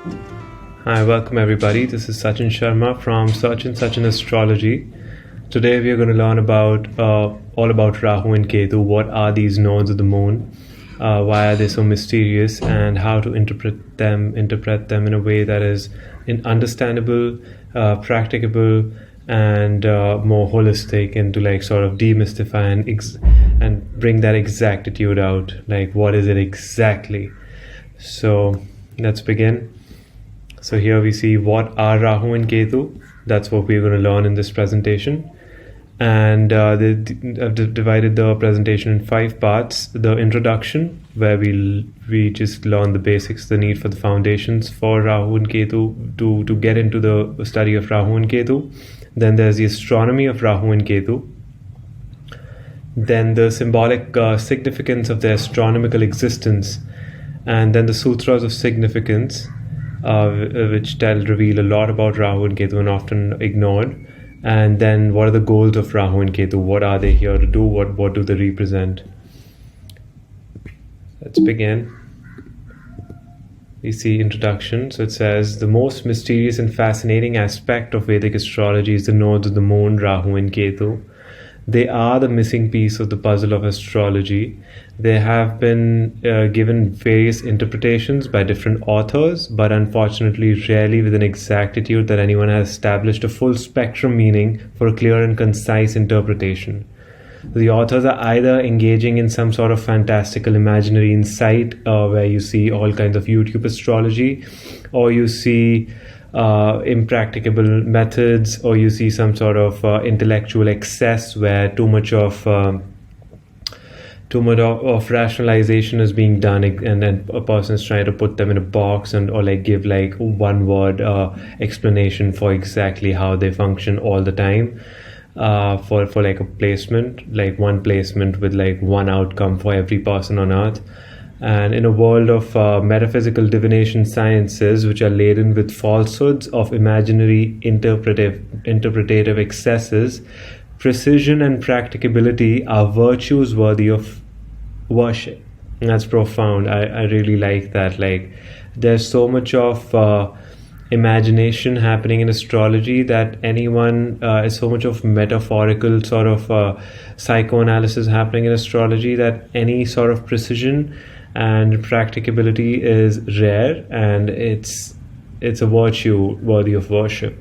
Hi, welcome everybody. This is Sachin Sharma from Sachin Astrology. Today we are going to learn about all about Rahu and Ketu. What are these nodes of the moon? Why are they so mysterious? And how to interpret them in a way that is understandable, practicable, and more holistic, and to like sort of demystify and bring that exactitude out. Like, what is it exactly? So let's begin. So here we see what are Rahu and Ketu. That's what we're going to learn in this presentation. And I've divided the presentation in 5 parts. The introduction, where we just learn the basics, the need for the foundations for Rahu and Ketu to get into the study of Rahu and Ketu. Then there's the astronomy of Rahu and Ketu. Then the symbolic significance of their astronomical existence. And then the Sutras of significance, which reveal a lot about Rahu and Ketu and often ignored. And then what are the goals of Rahu and Ketu? What are they here to do? What do they represent? Let's begin. We see introduction. So it says, the most mysterious and fascinating aspect of Vedic astrology is the nodes of the moon, Rahu and Ketu. They are the missing piece of the puzzle of astrology. They have been given various interpretations by different authors, but unfortunately rarely with an exactitude that anyone has established a full spectrum meaning for a clear and concise interpretation. The authors are either engaging in some sort of fantastical imaginary incite, where you see all kinds of YouTube astrology, or you see impracticable methods, or you see some sort of intellectual excess where too much of rationalization is being done, and then a person is trying to put them in a box or like give like one word explanation for exactly how they function all the time, for like a placement, like one placement with like one outcome for every person on earth. And in a world of metaphysical divination sciences, which are laden with falsehoods of imaginary interpretative excesses, precision and practicability are virtues worthy of worship. And that's profound. I really like that. Like, there's so much of imagination happening in astrology that anyone is so much of metaphorical sort of psychoanalysis happening in astrology that any sort of precision and practicability is rare, and it's a virtue worthy of worship.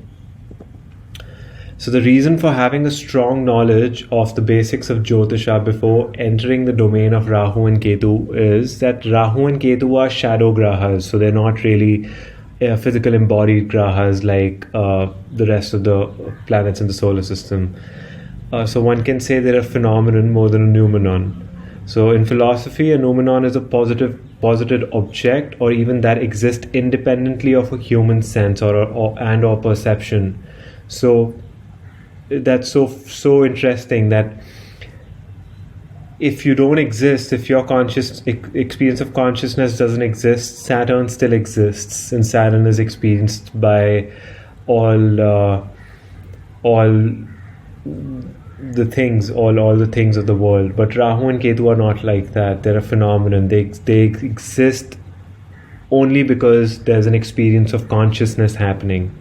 So the reason for having a strong knowledge of the basics of Jyotisha before entering the domain of Rahu and Ketu is that Rahu and Ketu are shadow grahas, so they're not really physical embodied grahas like the rest of the planets in the solar system. So one can say they're a phenomenon more than a noumenon. So in philosophy, a noumenon is a posited object, or even that exists independently of a human sense or perception. So that's so interesting that if you don't exist, if your experience of consciousness doesn't exist, Saturn still exists, and Saturn is experienced by all the things of the world. But Rahu and Ketu are not like that. They're a phenomenon. They exist only because there's an experience of consciousness happening.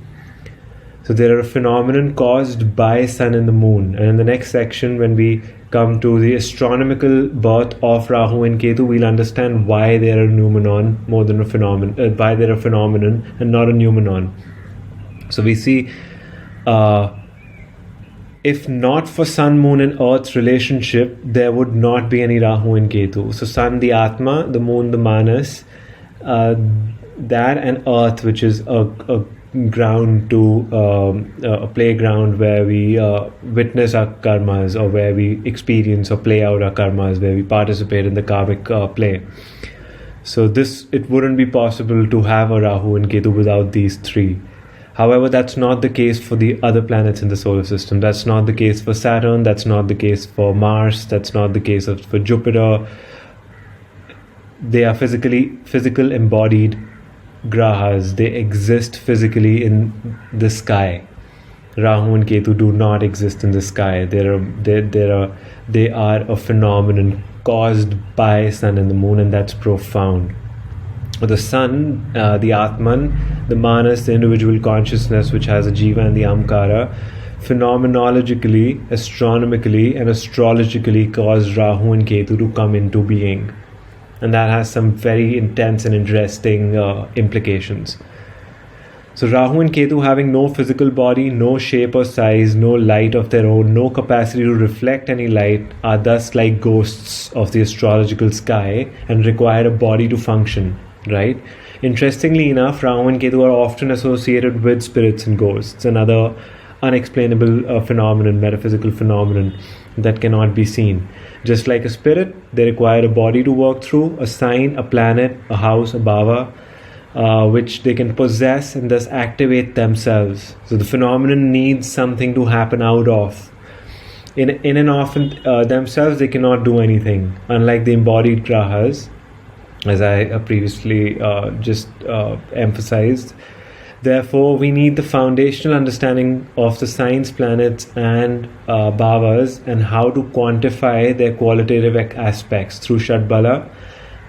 So they're a phenomenon caused by sun and the moon. And in the next section, when we come to the astronomical birth of Rahu and Ketu, we'll understand why they're a noumenon more than a phenomenon, why they're a phenomenon and not a noumenon. So we see, if not for Sun, Moon and Earth's relationship, there would not be any Rahu and Ketu. So Sun, the Atma, the Moon, the Manas, that, and Earth, which is a ground a playground where we witness our karmas, or where we experience or play out our karmas, where we participate in the karmic play. So it wouldn't be possible to have a Rahu and Ketu without these three. However, that's not the case for the other planets in the solar system. That's not the case for Saturn. That's not the case for Mars. That's not the case for Jupiter. They are physical embodied grahas. They exist physically in the sky. Rahu and Ketu do not exist in the sky. They are a phenomenon caused by sun and the moon, and that's profound. the sun, the Atman, the Manas, the individual consciousness which has a Jiva and the Amkara, phenomenologically, astronomically, and astrologically cause Rahu and Ketu to come into being. And that has some very intense and interesting implications. So Rahu and Ketu having no physical body, no shape or size, no light of their own, no capacity to reflect any light, are thus like ghosts of the astrological sky and require a body to function, right? Interestingly enough, Rahu and Ketu are often associated with spirits and ghosts, another unexplainable phenomenon, metaphysical phenomenon that cannot be seen. Just like a spirit, they require a body to work through, a sign, a planet, a house, a bhava, which they can possess and thus activate themselves. So the phenomenon needs something to happen out of. In and of themselves, they cannot do anything, unlike the embodied grahas, as I previously just emphasized. Therefore, we need the foundational understanding of the signs, planets, and bhavas, and how to quantify their qualitative aspects through Shadbal,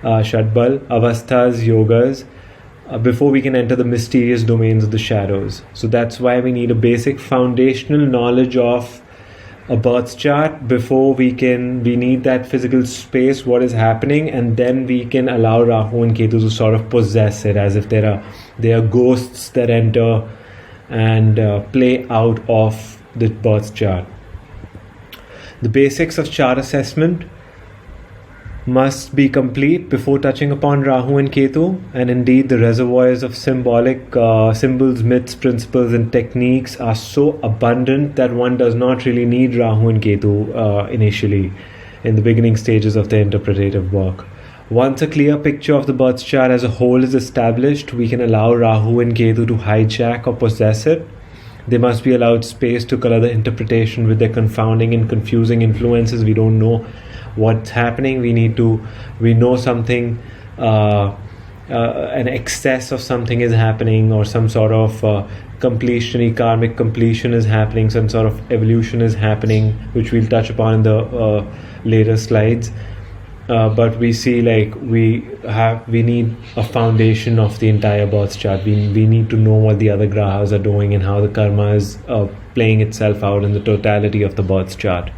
Avasthas, Yogas, before we can enter the mysterious domains of the shadows. So that's why we need a basic foundational knowledge of a birth chart before we need that physical space, what is happening, and then we can allow Rahu and Ketu to sort of possess it, as if they are ghosts that enter and play out of the birth chart. The basics of chart assessment must be complete before touching upon Rahu and Ketu, and indeed the reservoirs of symbolic symbols, myths, principles and techniques are so abundant that one does not really need Rahu and Ketu initially in the beginning stages of the interpretative work. Once a clear picture of the birth chart as a whole is established, we can allow Rahu and Ketu to hijack or possess it. They must be allowed space to color the interpretation with their confounding and confusing influences. We don't know what's happening. We know something, an excess of something is happening, or some sort of karmic completion is happening, some sort of evolution is happening, which we'll touch upon in the later slides. But we see we need a foundation of the entire birth chart. We need to know what the other grahas are doing and how the karma is playing itself out in the totality of the birth chart.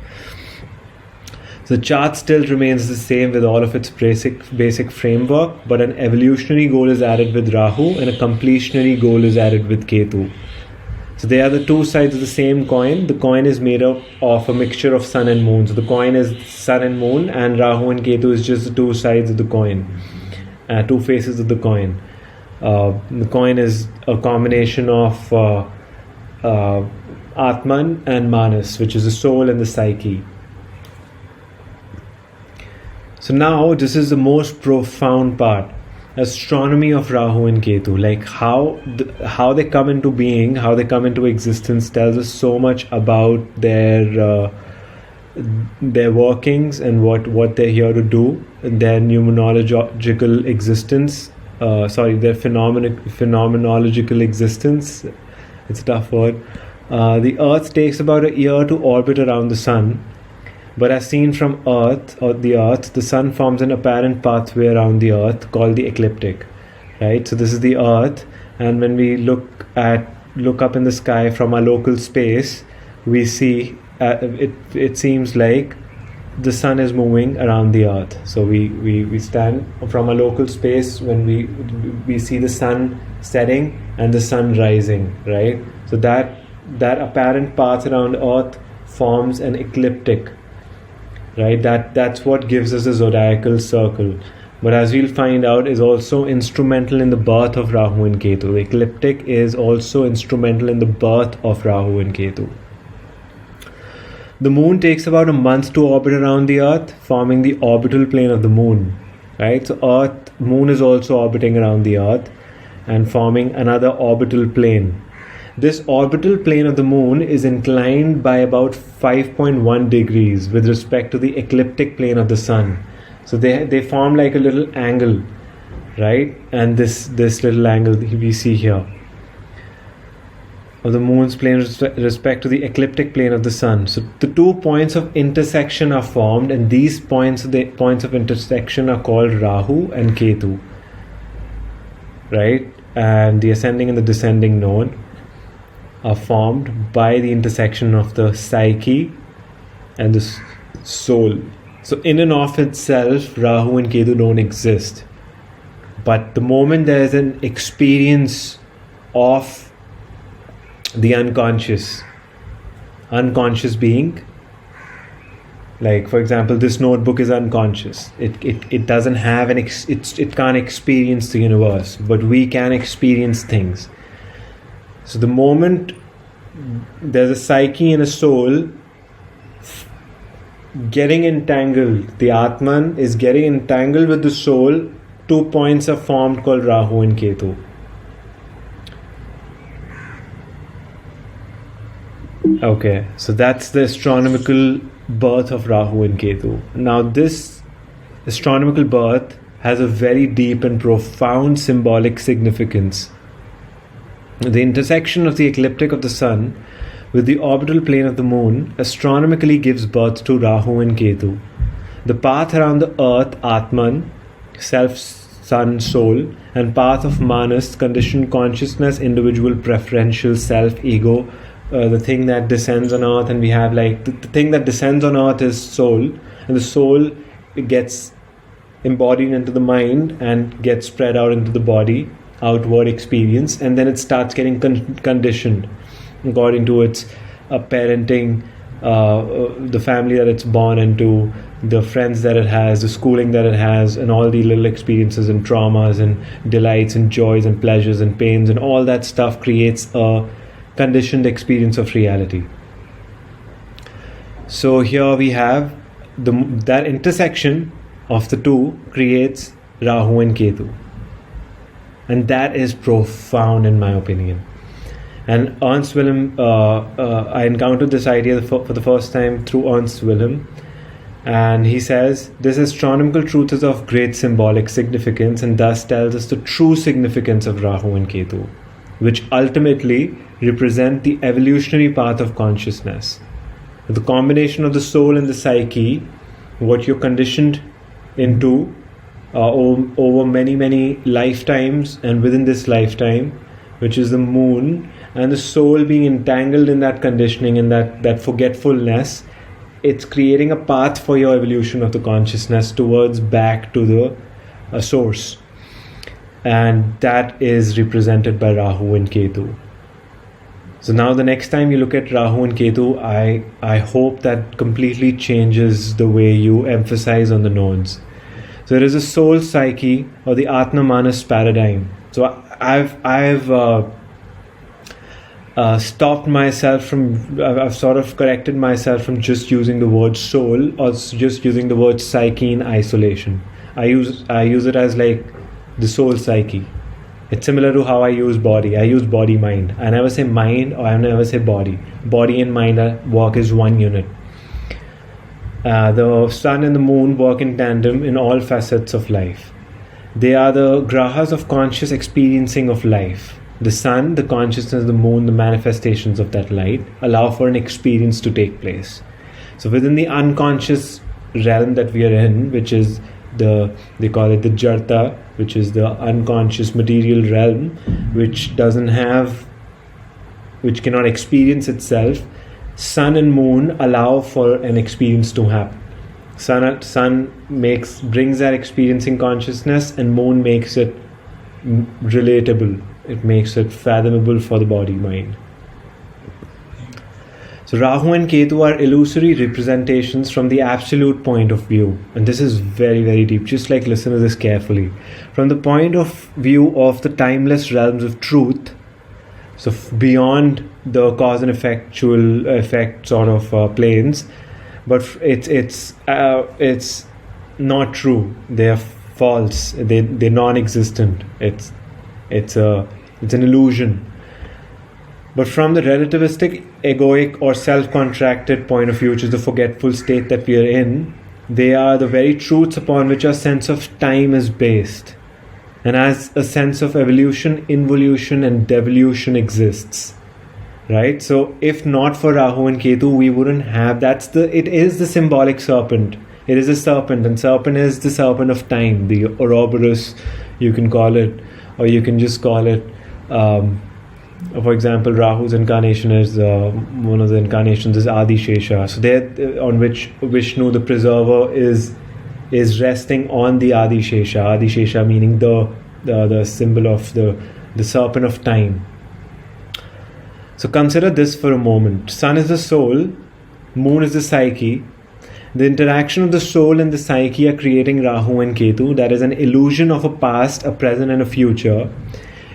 The chart still remains the same with all of its basic framework, but an evolutionary goal is added with Rahu and a completionary goal is added with Ketu. So they are the two sides of the same coin. The coin is made up of a mixture of sun and moon. So the coin is sun and moon, and Rahu and Ketu is just the two sides of the coin, two faces of the coin. The coin is a combination of Atman and Manas, which is the soul and the psyche. So now this is the most profound part. Astronomy of Rahu and Ketu, like how they come into being, how they come into existence, tells us so much about their workings and what they're here to do, their numerological existence, their phenomenological existence. It's a tough word. The Earth takes about a year to orbit around the Sun. But as seen from the Earth, the Sun forms an apparent pathway around the Earth called the ecliptic, right? So this is the Earth, and when we look up in the sky from our local space, we see it seems like the Sun is moving around the Earth. So we stand from a local space when we see the Sun setting and the Sun rising, right? So that apparent path around Earth forms an ecliptic. Right, that's what gives us a zodiacal circle. But as we'll find out, is also instrumental in the birth of Rahu and Ketu. The ecliptic is also instrumental in the birth of Rahu and Ketu. The moon takes about a month to orbit around the Earth, forming the orbital plane of the moon. Right, so moon is also orbiting around the Earth and forming another orbital plane. This orbital plane of the moon is inclined by about 5.1 degrees with respect to the ecliptic plane of the sun. So they form like a little angle, right? And this little angle we see here of the moon's plane with respect to the ecliptic plane of the sun. So the 2 points of intersection are formed, and these points of intersection are called Rahu and Ketu. right? And the ascending and the descending node are formed by the intersection of the psyche and the soul. So in and of itself, Rahu and Ketu don't exist. But the moment there is an experience of the unconscious being, like for example, this notebook is unconscious. It doesn't have it can't experience the universe, but we can experience things. So the moment there's a psyche and a soul getting entangled, the Atman is getting entangled with the soul, 2 points are formed called Rahu and Ketu. Okay, so that's the astronomical birth of Rahu and Ketu. Now this astronomical birth has a very deep and profound symbolic significance. The intersection of the ecliptic of the sun with the orbital plane of the moon astronomically gives birth to Rahu and Ketu. The path around the earth, Atman, self, sun, soul, and path of Manas, conditioned consciousness, individual, preferential, self, ego, the thing that descends on earth, and we have like the thing that descends on earth is soul, and the soul gets embodied into the mind and gets spread out into the body, outward experience, and then it starts getting conditioned according to its parenting, the family that it's born into, the friends that it has, the schooling that it has, and all the little experiences and traumas and delights and joys and pleasures and pains, and all that stuff creates a conditioned experience of reality. So here we have that intersection of the two creates Rahu and Ketu, and that is profound in my opinion. And Ernst Wilhelm, I encountered this idea for the first time through Ernst Wilhelm, and he says this astronomical truth is of great symbolic significance and thus tells us the true significance of Rahu and Ketu, which ultimately represent the evolutionary path of consciousness. The combination of the soul and the psyche, what you're conditioned into over many lifetimes, and within this lifetime, which is the moon, and the soul being entangled in that conditioning and that forgetfulness, it's creating a path for your evolution of the consciousness towards back to the source. And that is represented by Rahu and Ketu. So now the next time you look at Rahu and Ketu, I hope that completely changes the way you emphasize on the nodes. So there is a soul psyche or the Atma Manas paradigm. So I've stopped myself from, I've sort of corrected myself from just using the word soul or just using the word psyche in isolation. I use it as like the soul psyche. It's similar to how I use body. I use body mind. I never say mind or I never say body. Body and mind work as one unit. The sun and the moon work in tandem in all facets of life. They are the grahas of conscious experiencing of life. The sun, the consciousness, the moon, the manifestations of that light allow for an experience to take place. So within the unconscious realm that we are in, which is they call it the Jarta, which is the unconscious material realm, which cannot experience itself, sun and moon allow for an experience to happen. Sun brings that experiencing consciousness, and moon makes it relatable. It makes it fathomable for the body mind. So Rahu and Ketu are illusory representations from the absolute point of view. And this is very, very deep. Just like listen to this carefully. From the point of view of the timeless realms of truth, so beyond the cause and effect sort of planes, but it's not true. They are false. They're non-existent. It's an illusion. But from the relativistic, egoic or self-contracted point of view, which is the forgetful state that we are in, they are the very truths upon which our sense of time is based. And as a sense of evolution, involution and devolution exists. Right? So if not for Rahu and Ketu, we wouldn't have, it is the symbolic serpent. It is a serpent, and serpent is the serpent of time, the Ouroboros, you can call it, or you can just call it, for example, Rahu's incarnation is one of the incarnations is Adi Shesha. So there, on which Vishnu, the preserver, is resting on the Adi Shesha. Adi Shesha meaning the symbol of the serpent of time. So consider this for a moment. Sun is the soul, moon is the psyche. The interaction of the soul and the psyche are creating Rahu and Ketu. That is an illusion of a past, a present and a future.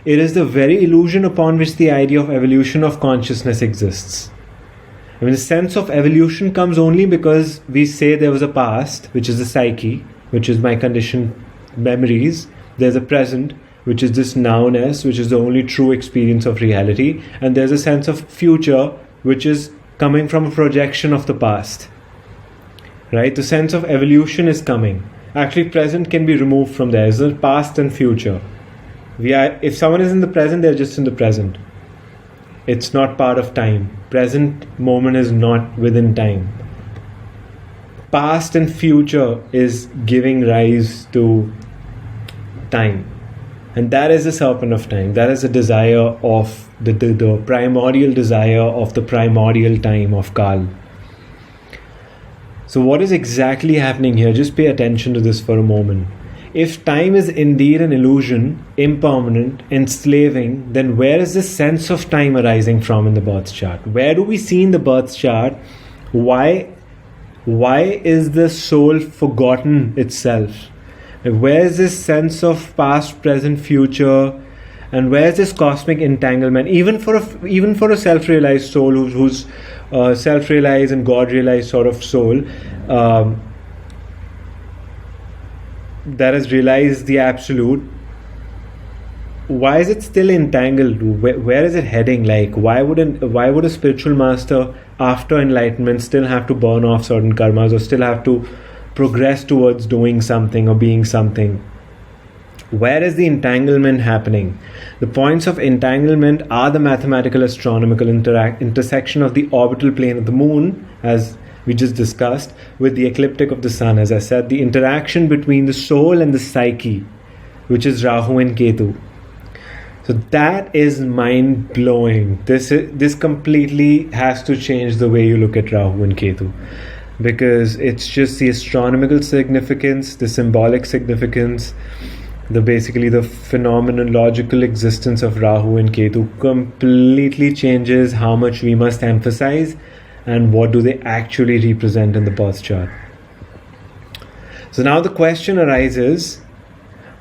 It is the very illusion upon which the idea of evolution of consciousness exists. I mean, the sense of evolution comes only because we say there was a past, which is the psyche, which is my conditioned memories. There's a present, which is this nowness, which is the only true experience of reality. And there's a sense of future, which is coming from a projection of the past. Right? The sense of evolution is coming. Actually, present can be removed from there. There's past and future. If someone is in the present, they're just in the present. It's not part of time. Present moment is not within time. Past and future is giving rise to time. And that is the serpent of time. That is the desire of the primordial desire of the primordial time of Kal. So what is exactly happening here? Just pay attention to this for a moment. If time is indeed an illusion, impermanent, enslaving, then where is this sense of time arising from in the birth chart? Where do we see in the birth chart? Why is the soul forgotten itself? Where is this sense of past, present, future? And where is this cosmic entanglement? Even for a self-realized soul who's self-realized and God-realized sort of soul, that has realized the absolute, why is it still entangled? Where is it heading? Like, why would a spiritual master after enlightenment still have to burn off certain karmas, or still have to progress towards doing something or being something? Where is the entanglement happening? The points of entanglement are the mathematical astronomical intersection of the orbital plane of the moon, as we just discussed, with the ecliptic of the sun. As I said, the interaction between the soul and the psyche, which is Rahu and Ketu. So that is mind-blowing. This completely has to change the way you look at Rahu and Ketu, because it's just the astronomical significance, the symbolic significance, basically the phenomenological existence of Rahu and Ketu completely changes how much we must emphasize and what do they actually represent in the birth chart. So now the question arises,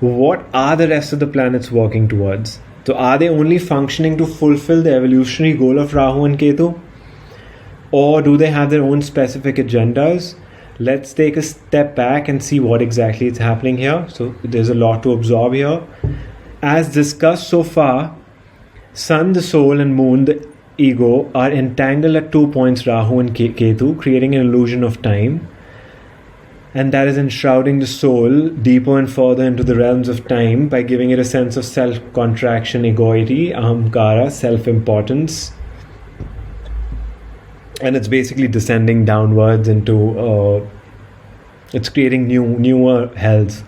what are the rest of the planets working towards? So are they only functioning to fulfill the evolutionary goal of Rahu and Ketu? Or do they have their own specific agendas? Let's take a step back and see what exactly is happening here. So there's a lot to absorb here. As discussed so far, Sun, the soul, and Moon, the ego, are entangled at 2 points, Rahu and Ketu, creating an illusion of time. And that is enshrouding the soul deeper and further into the realms of time by giving it a sense of self-contraction, egoity, ahamkara, self-importance. And it's basically descending downwards into, it's creating newer hells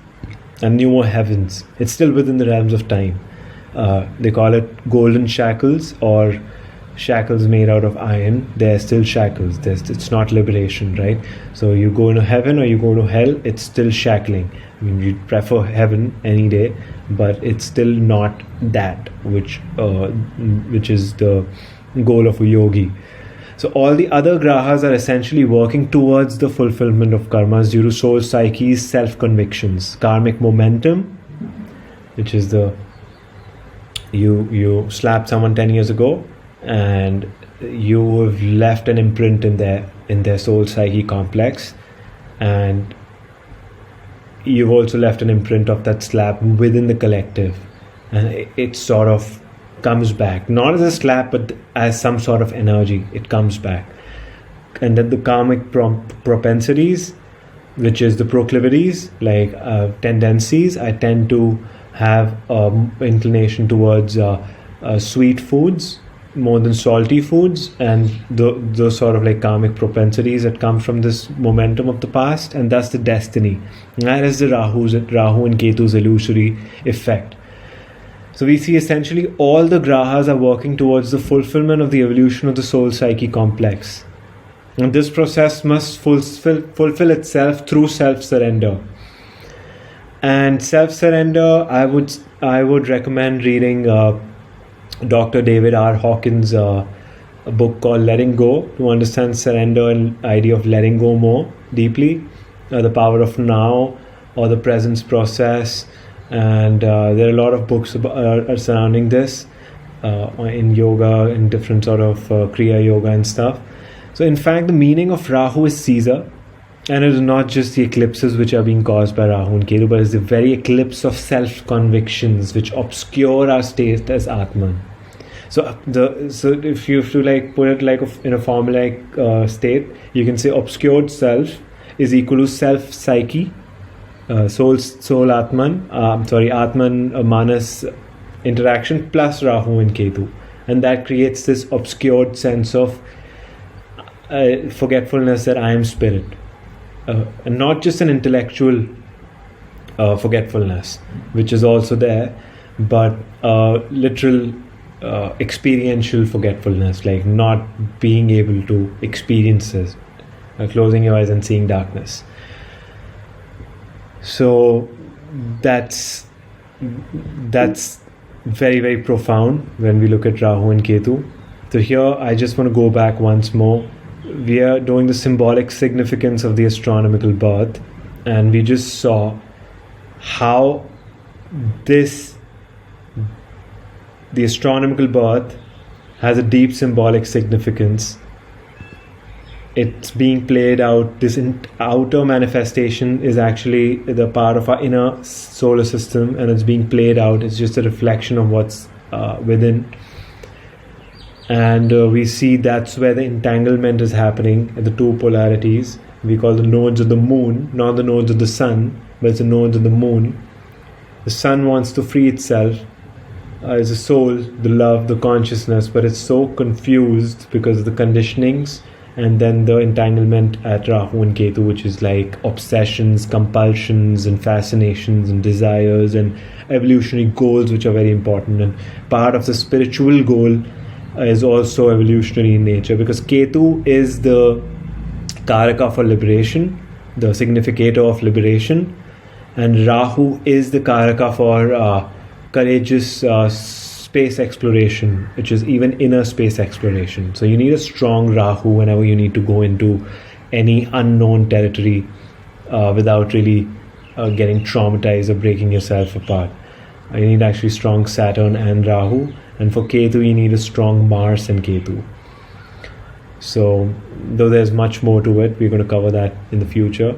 and newer heavens. It's still within the realms of time. They call it golden shackles, or shackles made out of iron. They're still shackles. It's not liberation, right? So you go into heaven or you go to hell, it's still shackling. I mean, you'd prefer heaven any day, but it's still not that which is the goal of a yogi. So all the other grahas are essentially working towards the fulfillment of karmas due to soul psyche's self-convictions. Karmic momentum, which is you slapped someone 10 years ago and you have left an imprint in their soul psyche complex, and you've also left an imprint of that slap within the collective, and it sort of comes back, not as a slap but as some sort of energy. It comes back. And then the karmic propensities, which is the proclivities, like tendencies. I tend to have inclination towards sweet foods more than salty foods, and those sort of like karmic propensities that come from this momentum of the past, and thus the destiny. And that is the Rahu and Ketu's illusory effect. So we see essentially all the grahas are working towards the fulfillment of the evolution of the soul psyche complex. And this process must fulfill itself through self-surrender. And self-surrender, I would recommend reading Dr. David R. Hawkins' a book called Letting Go, to understand surrender and idea of letting go more deeply, the power of now or the presence process. And there are a lot of books surrounding this in yoga, in different sort of Kriya yoga and stuff. So in fact, the meaning of Rahu is Caesar, and it is not just the eclipses which are being caused by Rahu and Ketu, but it's the very eclipse of self-convictions which obscure our state as Atman. So if you have to like put it like in a formulaic state, you can say obscured self is equal to self psyche, soul Atman, Atman Manas interaction plus Rahu and Ketu, and that creates this obscured sense of forgetfulness that I am spirit, and not just an intellectual forgetfulness, which is also there, but literal experiential forgetfulness, like not being able to experience it, closing your eyes and seeing darkness. So that's very, very profound when we look at Rahu and Ketu. So here I just want to go back once more. We are doing the symbolic significance of the astronomical birth, and we just saw how the astronomical birth has a deep symbolic significance. It's being played out. This outer manifestation is actually the part of our inner solar system, and it's being played out. It's just a reflection of what's within. And we see that's where the entanglement is happening at the two polarities. We call the nodes of the moon, not the nodes of the sun, but it's the nodes of the moon. The sun wants to free itself as a soul, the love, the consciousness, but it's so confused because of the conditionings, and then the entanglement at Rahu and Ketu, which is like obsessions, compulsions, and fascinations, and desires, and evolutionary goals, which are very important. And part of the spiritual goal is also evolutionary in nature, because Ketu is the Karaka for liberation, the significator of liberation, and Rahu is the Karaka for courageous space exploration, which is even inner space exploration. So you need a strong Rahu whenever you need to go into any unknown territory without really getting traumatized or breaking yourself apart. You need actually strong Saturn and Rahu, and for Ketu you need a strong Mars and Ketu. So though there's much more to it, we're going to cover that in the future.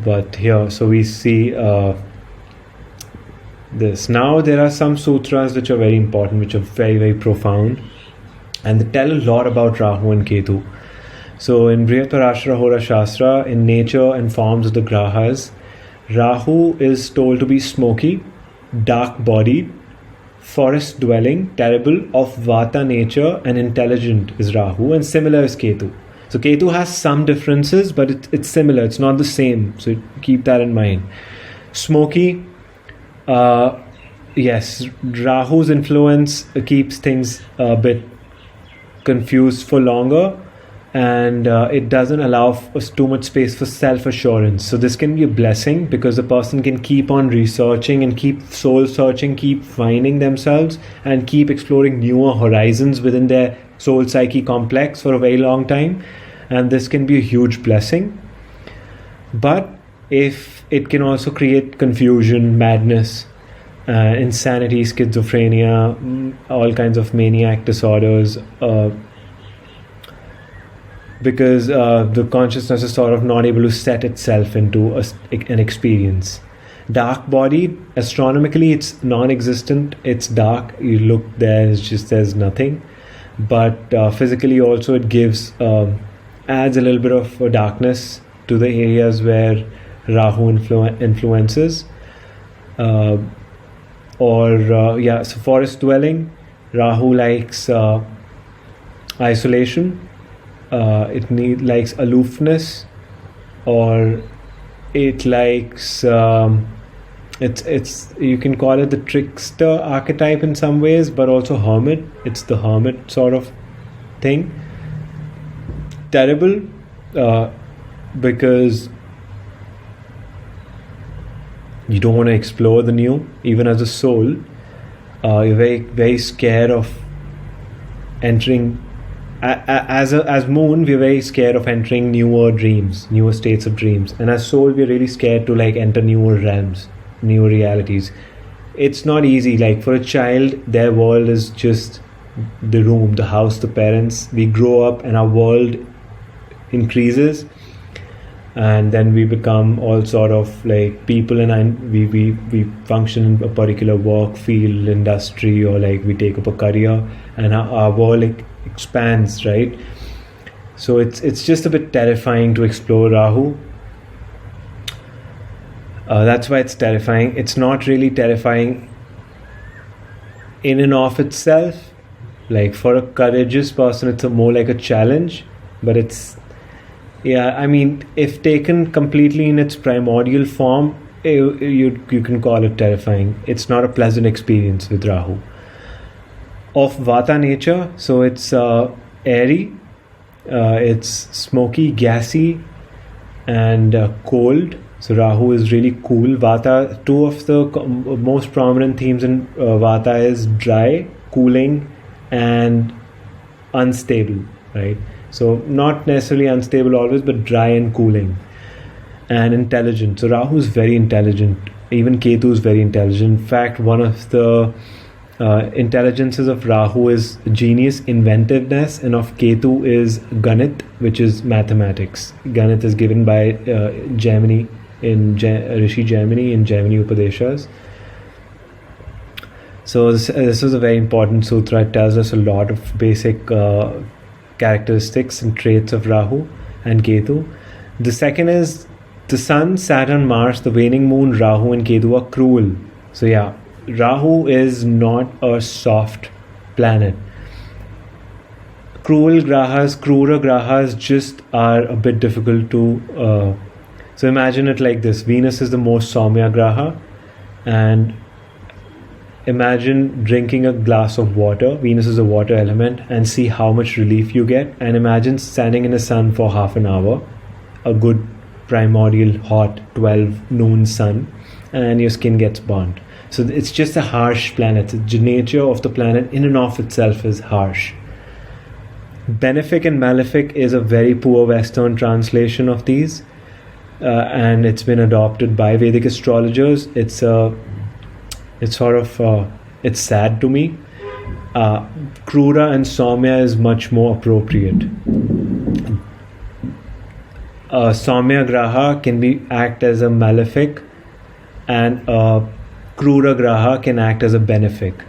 But here, so we see this. Now there are some sutras which are very important, which are very, very profound, and they tell a lot about Rahu and Ketu. So in Brihadarashtra Hora Shastra, in nature and forms of the grahas, Rahu is told to be smoky, dark-bodied, forest-dwelling, terrible, of Vata nature, and intelligent is Rahu, and similar is Ketu. So Ketu has some differences, but it's similar, it's not the same, so keep that in mind. Smoky, yes, Rahu's influence keeps things a bit confused for longer, and it doesn't allow too much space for self-assurance. So this can be a blessing, because a person can keep on researching and keep soul searching, keep finding themselves, and keep exploring newer horizons within their soul psyche complex for a very long time, and this can be a huge blessing. But if it can also create confusion, madness, insanity, schizophrenia, all kinds of maniac disorders, because the consciousness is sort of not able to set itself into an experience. Dark body, astronomically it's non-existent, it's dark, you look there, it's just there's nothing. But physically also it gives, adds a little bit of darkness to the areas where Rahu influences. So forest dwelling, Rahu likes isolation, it likes aloofness, or it likes it's you can call it the trickster archetype in some ways, but also hermit. It's the hermit sort of thing. Terrible, because you don't want to explore the new. Even as a soul, you're very, very scared of entering. As moon, we're very scared of entering newer dreams, newer states of dreams, and as soul, we're really scared to like enter newer realms, newer realities. It's not easy. Like for a child, their world is just the room, the house, the parents. We grow up and our world increases, and then we become all sort of like people, and we function in a particular work field, industry, or like we take up a career, and our world like expands, right? So it's just a bit terrifying to explore Rahu. That's why it's terrifying. It's not really terrifying in and of itself. Like for a courageous person, it's more like a challenge. But it's, yeah, I mean, if taken completely in its primordial form, you can call it terrifying. It's not a pleasant experience with Rahu. Of Vata nature, so it's airy, it's smoky, gassy, and cold. So Rahu is really cool. Vata, two of the most prominent themes in Vata is dry, cooling, and unstable, right? So not necessarily unstable always, but dry and cooling, and intelligent. So Rahu is very intelligent. Even Ketu is very intelligent. In fact, one of the intelligences of Rahu is genius, inventiveness, and of Ketu is Ganit, which is mathematics. Ganit is given by Gemini in Rishi Gemini in Gemini Upadeshas. So this is a very important sutra. It tells us a lot of basic characteristics and traits of Rahu and Ketu. The second is the Sun, Saturn, Mars, the waning moon, Rahu, and Ketu are cruel. So yeah, Rahu is not a soft planet. Cruel grahas, krura grahas just are a bit difficult to. So imagine it like this: Venus is the most Saumya graha, and imagine drinking a glass of water. Venus is a water element, and see how much relief you get. And imagine standing in the sun for half an hour, a good primordial hot 12 noon sun, and your skin gets burnt. So it's just a harsh planet. The nature of the planet in and of itself is harsh. Benefic and malefic is a very poor Western translation of these, and it's been adopted by Vedic astrologers. It's sad to me. Krura and Saumya is much more appropriate. Saumya graha can act as a malefic, and Krura graha can act as a benefic.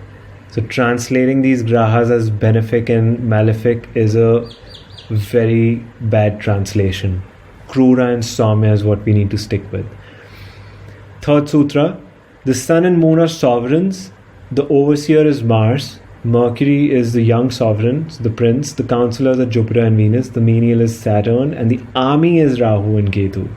So translating these grahas as benefic and malefic is a very bad translation. Krura and Saumya is what we need to stick with. Third sutra, the sun and moon are sovereigns. The overseer is Mars. Mercury is the young sovereign, the prince. The counselors are Jupiter and Venus. The menial is Saturn. And the army is Rahu and Ketu.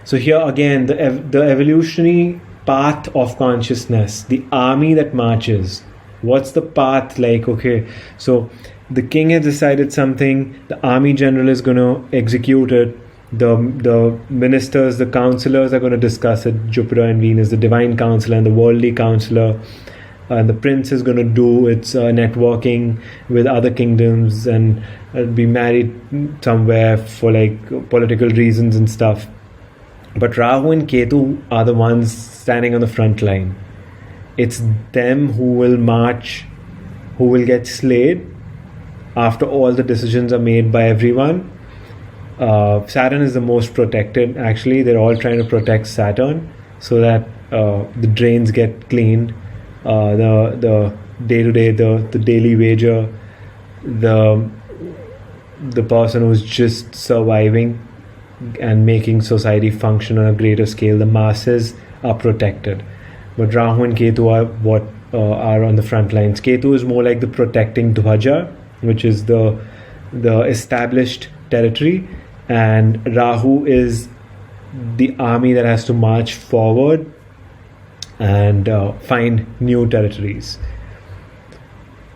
So here again, the evolutionary path of consciousness, the army that marches. What's the path like? Okay, so the king has decided something, the army general is going to execute it, the ministers, the counselors are going to discuss it, Jupiter and Venus, the divine counselor and the worldly counselor, and the prince is going to do its networking with other kingdoms and be married somewhere for like political reasons and stuff. But Rahu and Ketu are the ones standing on the front line. It's them who will march, who will get slayed after all the decisions are made by everyone. Saturn is the most protected. Actually, they're all trying to protect Saturn so that the drains get cleaned. The day-to-day, the daily wager, the person who's just surviving and making society function on a greater scale, the masses are protected. But Rahu and Ketu are what are on the front lines. Ketu is more like the protecting Dhwaja, which is the established territory, and Rahu is the army that has to march forward and find new territories.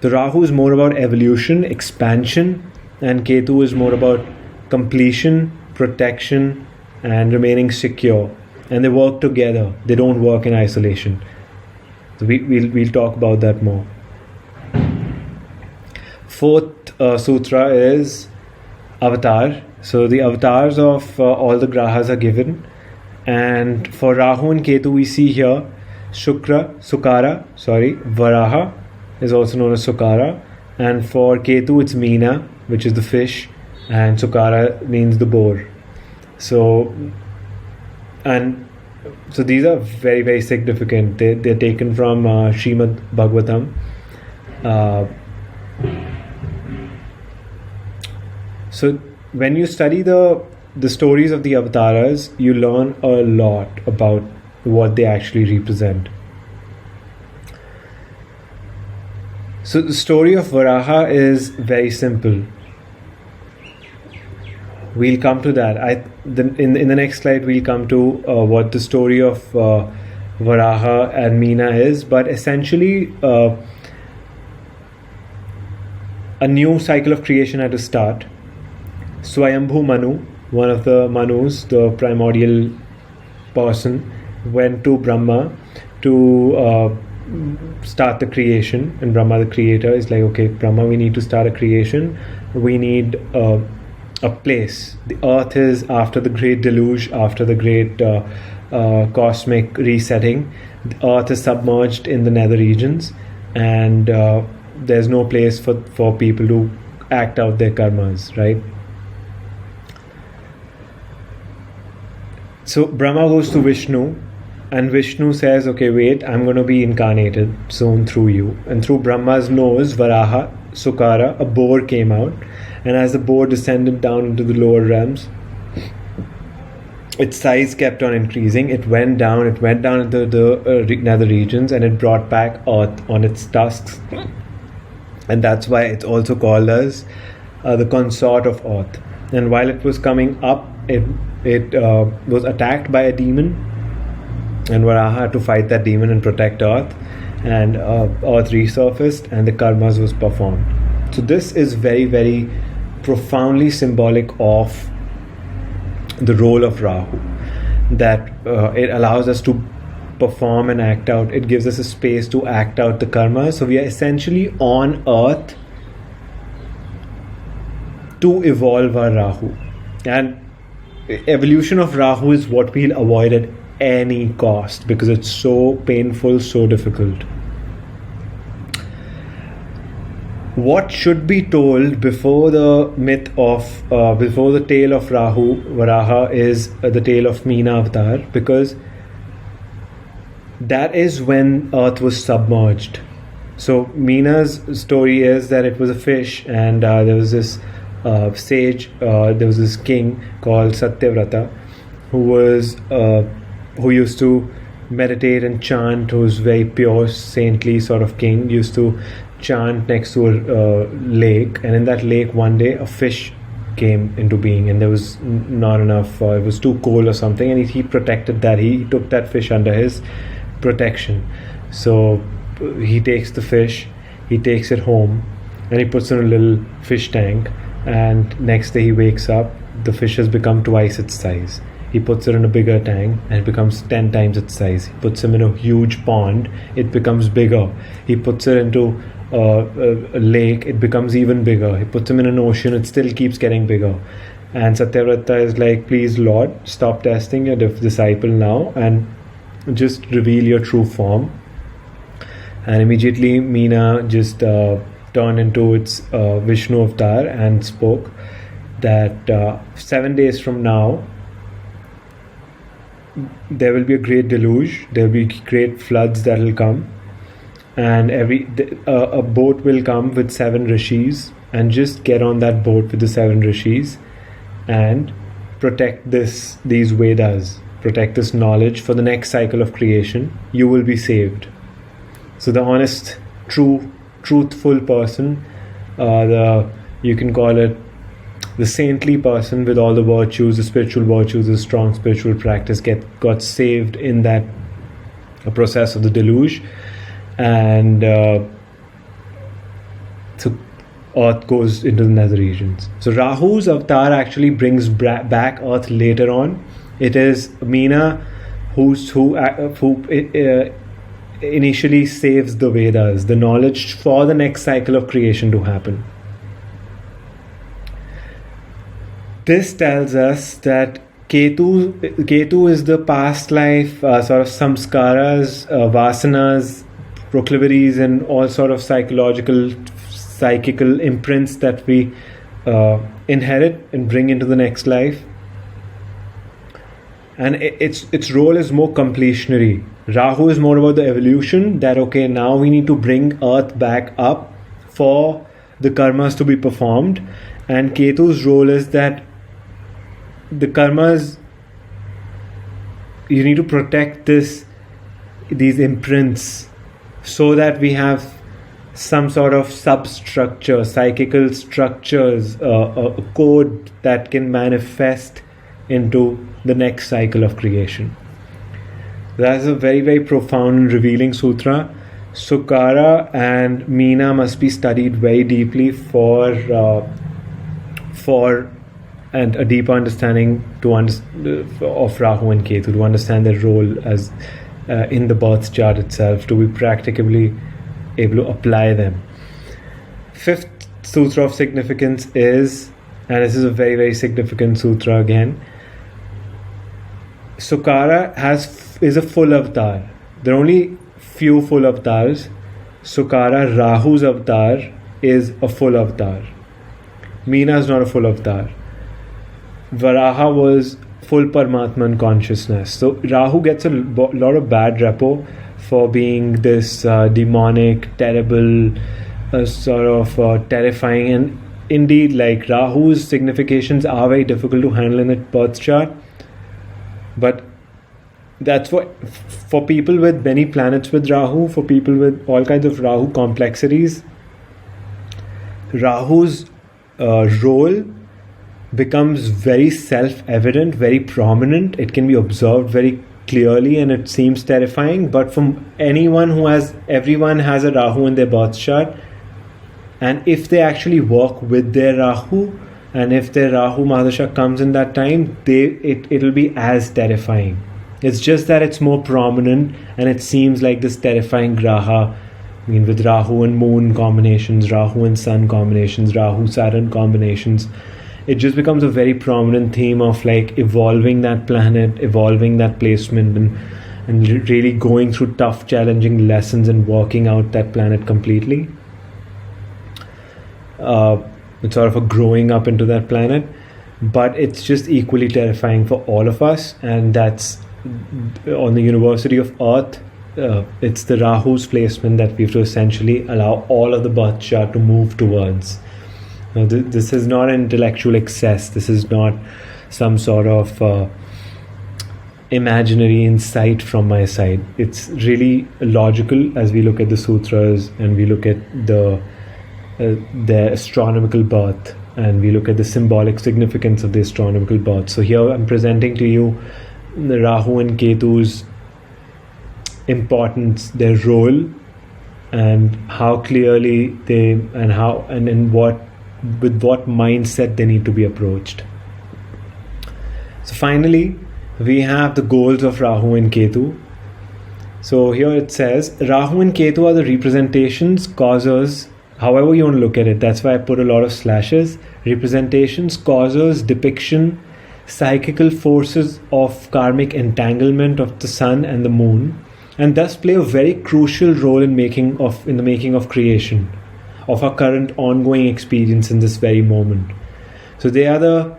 The Rahu is more about evolution, expansion, and Ketu is more about completion, protection, and remaining secure. And they work together. They don't work in isolation. So we'll talk about that more. Fourth sutra is avatar. So the avatars of all the grahas are given. And for Rahu and Ketu we see here Varaha is also known as Sukara. And for Ketu it's Meena, which is the fish, and Sukara means the boar. So these are very, very significant. They're taken from Srimad Bhagavatam. So when you study the stories of the avatars, you learn a lot about what they actually represent. So the story of Varaha is very simple. We'll come to that. In the next slide, we'll come to what the story of Varaha and Meena is. But essentially, a new cycle of creation had to start. Swayambhu Manu, one of the Manus, the primordial person, went to Brahma to start the creation. And Brahma, the creator, is like, okay, Brahma, we need to start a creation. We need a place. The earth is, after the great deluge, after the great cosmic resetting, the earth is submerged in the nether regions, and there's no place for people to act out their karmas, right? So Brahma goes to Vishnu, and Vishnu says, okay, wait, I'm going to be incarnated soon through you. And through Brahma's nose, Varaha, Sukara, a boar came out. And as the boar descended down into the lower realms, its size kept on increasing. It went down into the nether regions, and it brought back earth on its tusks. And that's why it's also called as the consort of earth. And while it was coming up, it was attacked by a demon, and Varaha had to fight that demon and protect earth. And earth resurfaced, and the karmas was performed. So this is very, very profoundly symbolic of the role of Rahu, that it allows us to perform and act out. It gives us a space to act out the karma. So we are essentially on earth to evolve our Rahu. And evolution of Rahu is what we'll avoid at any cost, because it's so painful, so difficult. What should be told before the myth of before the tale of Rahu Varaha is the tale of Meena avatar, because that is when earth was submerged. So Meena's story is that it was a fish, and there was this sage, there was this king called Satyavrata, who used to meditate and chant, who was very pure, saintly sort of king, used to chant next to a lake. And in that lake one day a fish came into being, and there was not enough, it was too cold or something, and he protected that. He took that fish under his protection. So he takes the fish, he takes it home, and he puts it in a little fish tank, and next day he wakes up, the fish has become twice its size. He puts it in a bigger tank, and it becomes 10 times its size. He puts him in a huge pond, it becomes bigger. He puts it into a lake, it becomes even bigger. He puts him in an ocean, it still keeps getting bigger. And Satyavrata is like, please Lord, stop testing your disciple now and just reveal your true form. And immediately Meena just turned into its Vishnu avatar and spoke that 7 days from now there will be a great deluge, there will be great floods that will come, and a boat will come with 7 rishis, and just get on that boat with the 7 rishis and protect these Vedas, protect this knowledge for the next cycle of creation. You will be saved. So the honest, truthful person, you can call it the saintly person with all the virtues, the spiritual virtues, the strong spiritual practice, got saved in that a process of the deluge, and so Earth goes into the nether regions. So Rahu's avatar actually brings back Earth later on. It is Meena who initially saves the Vedas, the knowledge for the next cycle of creation to happen. This tells us that Ketu is the past life sort of samskaras, vasanas, proclivities, and all sort of psychological, psychical imprints that we inherit and bring into the next life. And its role is more completionary. Rahu is more about the evolution, that okay, now we need to bring Earth back up for the karmas to be performed. And Ketu's role is that the karmas, you need to protect these imprints so that we have some sort of substructure, psychical structures, a code that can manifest into the next cycle of creation. That's a very, very profound and revealing sutra. Sukara and Meena must be studied very deeply for and a deeper understanding of Rahu and Ketu, to understand their role as in the birth chart itself, to be practically able to apply them. Fifth sutra of significance is, and this is a very, very significant sutra again, Sukara is a full avatar. There are only few full avatars. Sukara, Rahu's avatar, is a full avatar. Meena is not a full avatar. Varaha was full Paramatman consciousness. So Rahu gets a lot of bad repo for being this demonic, terrible, sort of terrifying. And indeed, like, Rahu's significations are very difficult to handle in a birth chart. But that's for people with many planets with Rahu, for people with all kinds of Rahu complexities, Rahu's role becomes very self-evident, very prominent. It can be observed very clearly and it seems terrifying. But from everyone has a Rahu in their birth chart, and if they actually work with their Rahu, and if their Rahu Mahadasha comes in that time, it'll be as terrifying. It's just that it's more prominent and it seems like this terrifying graha. I mean, with Rahu and Moon combinations, Rahu and Sun combinations, Rahu Saturn combinations, it just becomes a very prominent theme of like evolving that planet, evolving that placement, and really going through tough, challenging lessons and working out that planet completely. It's sort of a growing up into that planet, but it's just equally terrifying for all of us. And that's on the University of Earth. It's the Rahu's placement that we have to essentially allow all of the birth chart to move towards. Now, this is not an intellectual excess. This is not some sort of imaginary insight from my side. It's really logical as we look at the sutras and we look at the astronomical birth, and we look at the symbolic significance of the astronomical birth. So here I'm presenting to you the Rahu and Ketu's importance, their role, and how clearly with what mindset they need to be approached. So finally, we have the goals of Rahu and Ketu. So here it says, Rahu and Ketu are the representations, causers, however you want to look at it. That's why I put a lot of slashes. Representations, causers, depiction, psychical forces of karmic entanglement of the sun and the moon, and thus play a very crucial role in the making of creation, of our current ongoing experience in this very moment. So they are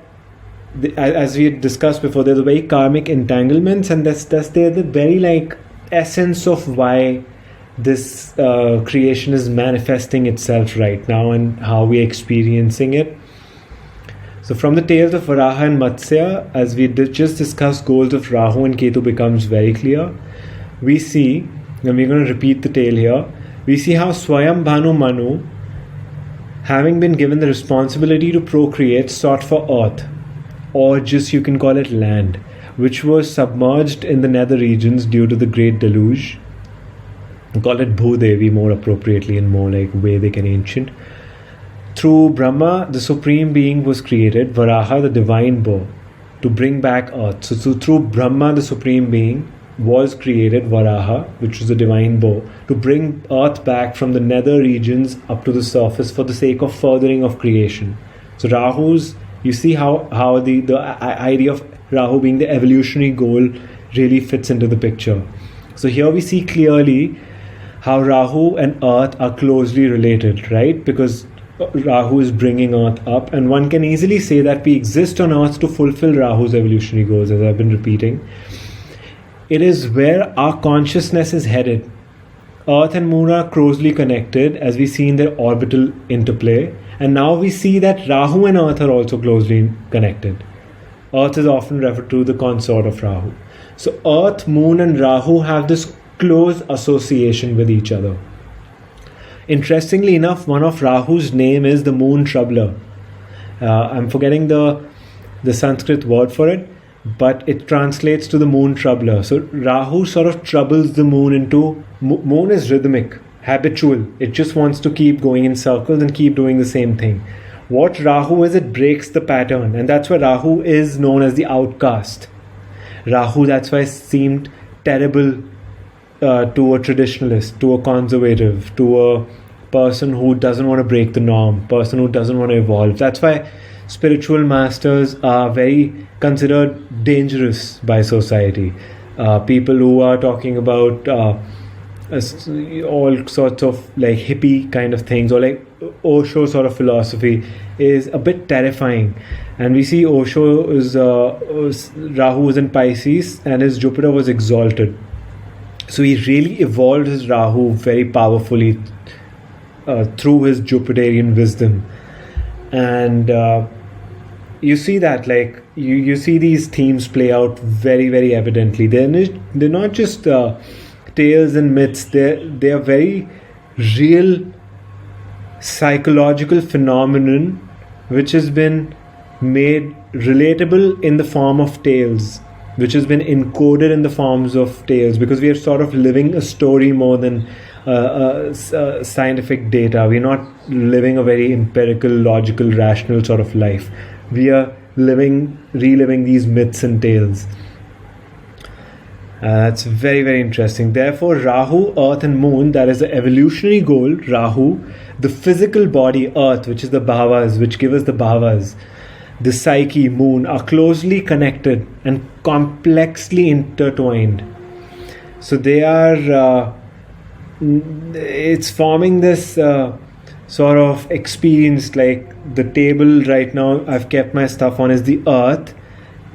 as we had discussed before, they're the very karmic entanglements, and thus they're the very like essence of why this creation is manifesting itself right now and how we're experiencing it. So from the tales of Varaha and Matsya, as we just discussed, goals of Rahu and Ketu becomes very clear. We see, and we're going to repeat the tale here, we see how Swayam Bhanu Manu, having been given the responsibility to procreate, sought for earth, or just you can call it land, which was submerged in the nether regions due to the Great Deluge. We call it Bhudevi more appropriately and more like Vedic and ancient. Through Brahma, the Supreme Being was created, Varaha, the divine bow, to bring back earth. So through Brahma, the Supreme Being, was created, Varaha, which is the divine bow, to bring earth back from the nether regions up to the surface for the sake of furthering of creation. So Rahu's, you see how the idea of Rahu being the evolutionary goal really fits into the picture. So here we see clearly how Rahu and earth are closely related, right? Because Rahu is bringing earth up, and one can easily say that we exist on earth to fulfill Rahu's evolutionary goals, as I've been repeating. It is where our consciousness is headed. Earth and Moon are closely connected, as we see in their orbital interplay, and now we see that Rahu and Earth are also closely connected. Earth is often referred to the consort of Rahu. So Earth, Moon and Rahu have this close association with each other. Interestingly enough, one of Rahu's name is the Moon Troubler. I'm forgetting the Sanskrit word for it, but it translates to the Moon Troubler. So Rahu sort of troubles the Moon into... Moon is rhythmic, habitual. It just wants to keep going in circles and keep doing the same thing. What Rahu is, it breaks the pattern, and that's why Rahu is known as the outcast. Rahu, that's why seemed terrible to a traditionalist, to a conservative, to a person who doesn't want to break the norm, person who doesn't want to evolve. That's why spiritual masters are very considered dangerous by society. People who are talking about all sorts of like hippie kind of things, or like Osho sort of philosophy, is a bit terrifying. And we see Osho is Rahu was in Pisces and his Jupiter was exalted. So he really evolved his Rahu very powerfully through his Jupiterian wisdom. And you see that, like, you see these themes play out very, very evidently. They're not just tales and myths. They are very real psychological phenomenon which has been made relatable in the form of tales, which has been encoded in the forms of tales, because we are sort of living a story more than scientific data. We're not living a very empirical, logical, rational sort of life. We are reliving these myths and tales. That's very, very interesting. Therefore, Rahu, Earth and Moon, that is the evolutionary goal. Rahu, the physical body, Earth, which is the bhavas, which give us the bhavas, the psyche, Moon, are closely connected and complexly intertwined. So they are, it's forming this sort of experience. Like the table right now I've kept my stuff on is the Earth.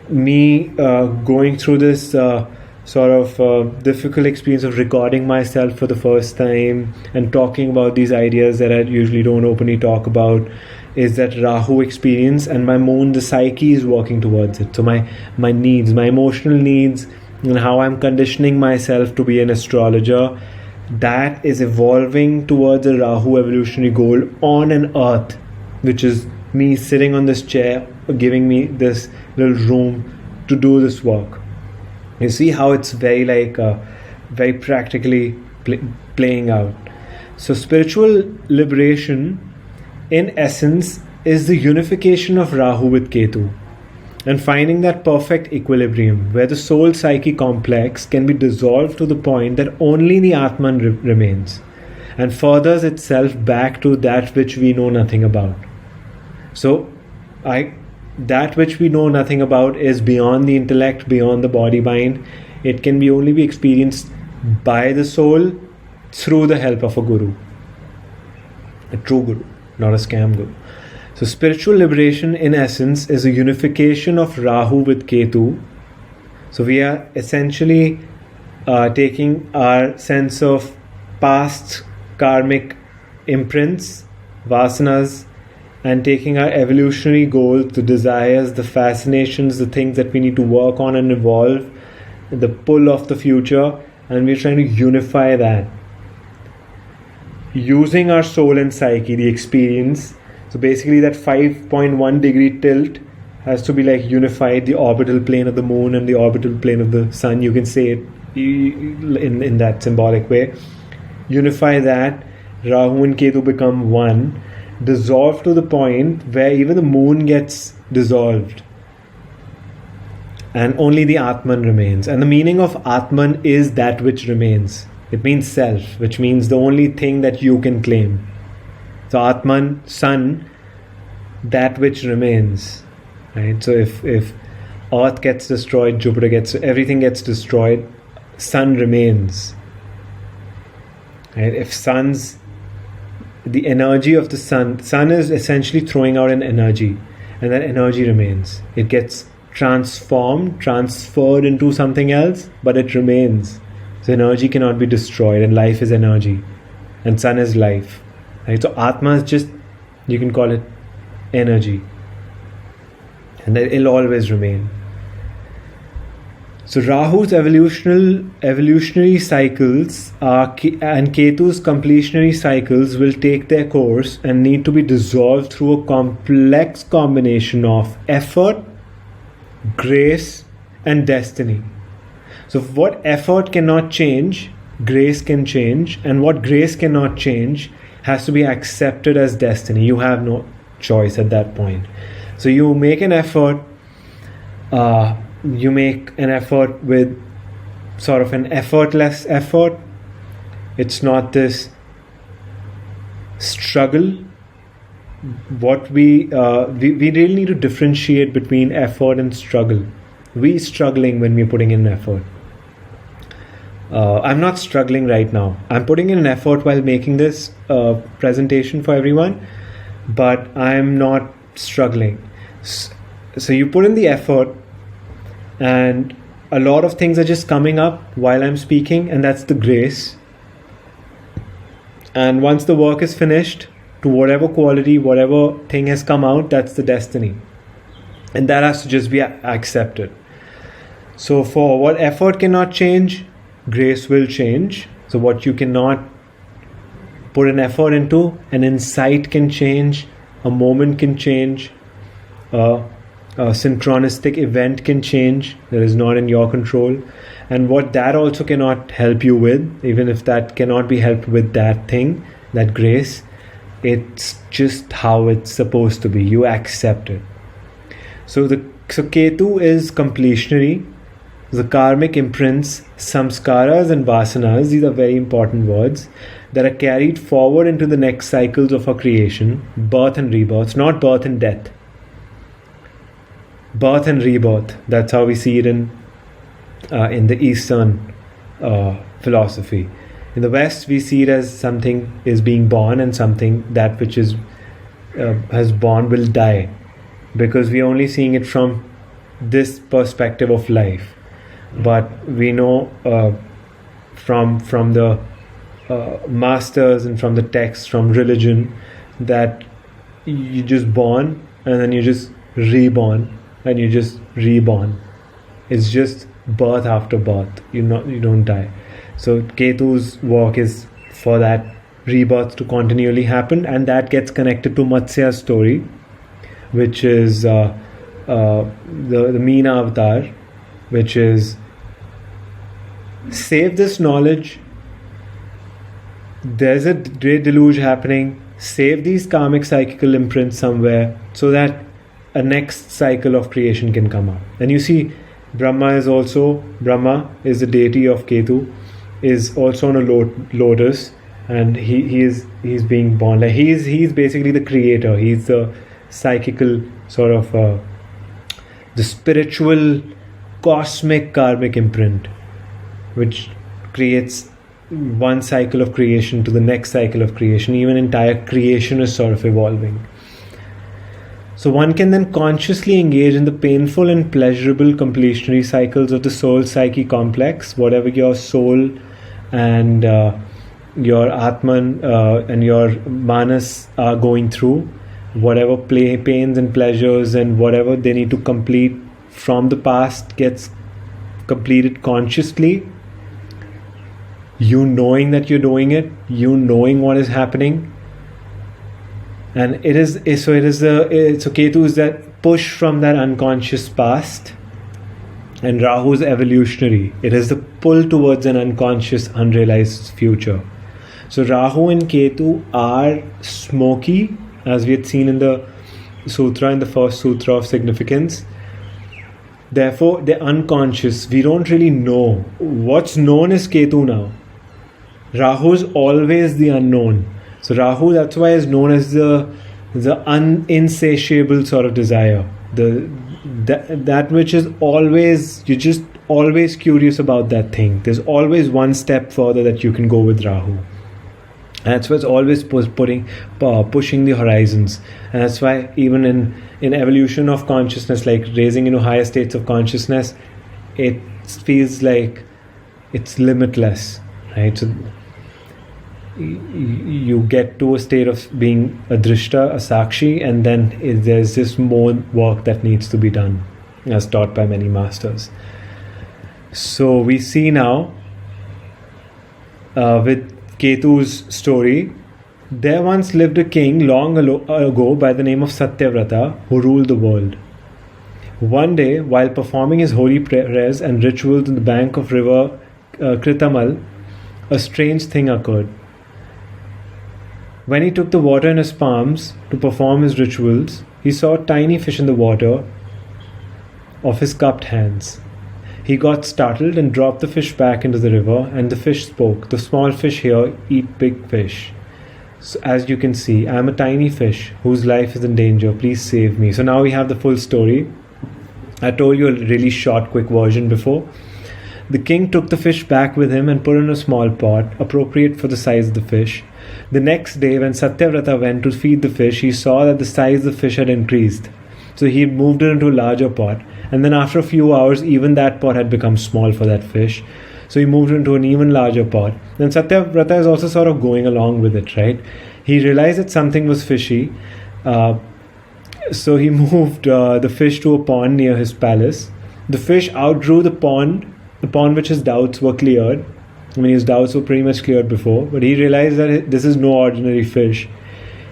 Me going through this sort of difficult experience of recording myself for the first time and talking about these ideas that I usually don't openly talk about, is that Rahu experience, and my Moon, the psyche, is working towards it. So my needs, my emotional needs, and how I'm conditioning myself to be an astrologer, that is evolving towards a Rahu evolutionary goal on an Earth, which is me sitting on this chair, giving me this little room to do this work. You see how it's very very practically playing out. So spiritual liberation, in essence, is the unification of Rahu with Ketu, and finding that perfect equilibrium where the soul psyche complex can be dissolved to the point that only the Atman remains and furthers itself back to that which we know nothing about. So that which we know nothing about is beyond the intellect, beyond the body mind. It can only be experienced by the soul through the help of a guru, a true guru, not a scam guru. So spiritual liberation, in essence, is a unification of Rahu with Ketu. So we are essentially taking our sense of past karmic imprints, vasanas, and taking our evolutionary goals, the desires, the fascinations, the things that we need to work on and evolve, the pull of the future, and we're trying to unify that. Using our soul and psyche, the experience. So basically that 5.1 degree tilt has to be like unified, the orbital plane of the moon and the orbital plane of the sun. You can say it in that symbolic way. Unify that, Rahu and Ketu become one, dissolve to the point where even the moon gets dissolved and only the Atman remains. And the meaning of Atman is that which remains. It means self, which means the only thing that you can claim. So Atman, sun, that which remains. Right? So if Earth gets destroyed, Jupiter gets, everything gets destroyed, sun remains. Right? If sun's, the energy of the sun is essentially throwing out an energy, and that energy remains. It gets transferred into something else, but it remains. So energy cannot be destroyed, and life is energy, and sun is life. Right? So Atma is just, you can call it energy, and it'll always remain. So Rahu's evolutionary cycles and Ketu's completionary cycles will take their course and need to be dissolved through a complex combination of effort, grace, and destiny. So what effort cannot change, grace can change, and what grace cannot change has to be accepted as destiny. You have no choice at that point. So you make an effort, with sort of an effortless effort. It's not this struggle. What we really need to differentiate between effort and struggle. We're struggling when we're putting in effort. I'm not struggling right now. I'm putting in an effort while making this presentation for everyone, but I'm not struggling. So you put in the effort, and a lot of things are just coming up while I'm speaking, and that's the grace. And once the work is finished, to whatever quality, whatever thing has come out, that's the destiny. And that has to just be accepted. So for what effort cannot change, grace will change. So what you cannot put an effort into, an incite can change, a moment can change, a synchronistic event can change that is not in your control. And what that also cannot help you with, even if that cannot be helped with that thing, that grace, it's just how it's supposed to be. You accept it. So Ketu is completionary. The karmic imprints, samskaras and vasanas, these are very important words, that are carried forward into the next cycles of our creation, birth and rebirth, not birth and death. Birth and rebirth, that's how we see it in the Eastern philosophy. In the West, we see it as something is being born, and something that which is has born will die, because we are only seeing it from this perspective of life. But we know from the masters and from the texts, from religion, that you just born and then you just reborn and you just reborn. It's just birth after birth. You don't die. So Ketu's work is for that rebirth to continually happen, and that gets connected to Matsya's story, which is the Meena avatar, which is save this knowledge. There's a great deluge happening. Save these karmic psychical imprints somewhere so that a next cycle of creation can come up. And you see, Brahma is the deity of Ketu, is also on a lotus, and he's being born. Like he's basically the creator. He's the psychical sort of the spiritual cosmic karmic imprint, which creates one cycle of creation to the next cycle of creation. Even entire creation is sort of evolving. So one can then consciously engage in the painful and pleasurable completionary cycles of the soul psyche complex, whatever your soul and your Atman and your Manas are going through, whatever pains and pleasures and whatever they need to complete from the past gets completed consciously. You knowing that you're doing it, you knowing what is happening. And Ketu is that push from that unconscious past, and Rahu is evolutionary. It is the pull towards an unconscious, unrealized future. So Rahu and Ketu are smoky, as we had seen in the sutra, in the first sutra of significance. Therefore, they're unconscious. We don't really know. What's known is Ketu now. Rahu is always the unknown. So Rahu, that's why is known as the insatiable sort of desire. That which is always, you're just always curious about that thing. There's always one step further that you can go with Rahu. And that's why it's always pushing the horizons. And that's why even in evolution of consciousness, like raising into higher states of consciousness, it feels like it's limitless, right? So you get to a state of being a drishta, a sakshi, and then there's just more work that needs to be done, as taught by many masters. So we see now with Ketu's story, there once lived a king long ago by the name of Satyavrata, who ruled the world. One day, while performing his holy prayers and rituals on the bank of river Kritamal, a strange thing occurred. When he took the water in his palms to perform his rituals, he saw a tiny fish in the water of his cupped hands. He got startled and dropped the fish back into the river, and the fish spoke. The small fish here eat big fish. So as you can see, I am a tiny fish whose life is in danger. Please save me. So now we have the full story. I told you a really short, quick version before. The king took the fish back with him and put it in a small pot, appropriate for the size of the fish. The next day, when Satyavrata went to feed the fish, he saw that the size of the fish had increased. So he moved it into a larger pot. And then after a few hours, even that pot had become small for that fish. So he moved into an even larger pot. Then Satyavrata is also sort of going along with it, right? He realized that something was fishy. So he moved the fish to a pond near his palace. The fish outgrew the pond which his doubts were cleared. I mean, his doubts were pretty much cleared before. But he realized that this is no ordinary fish.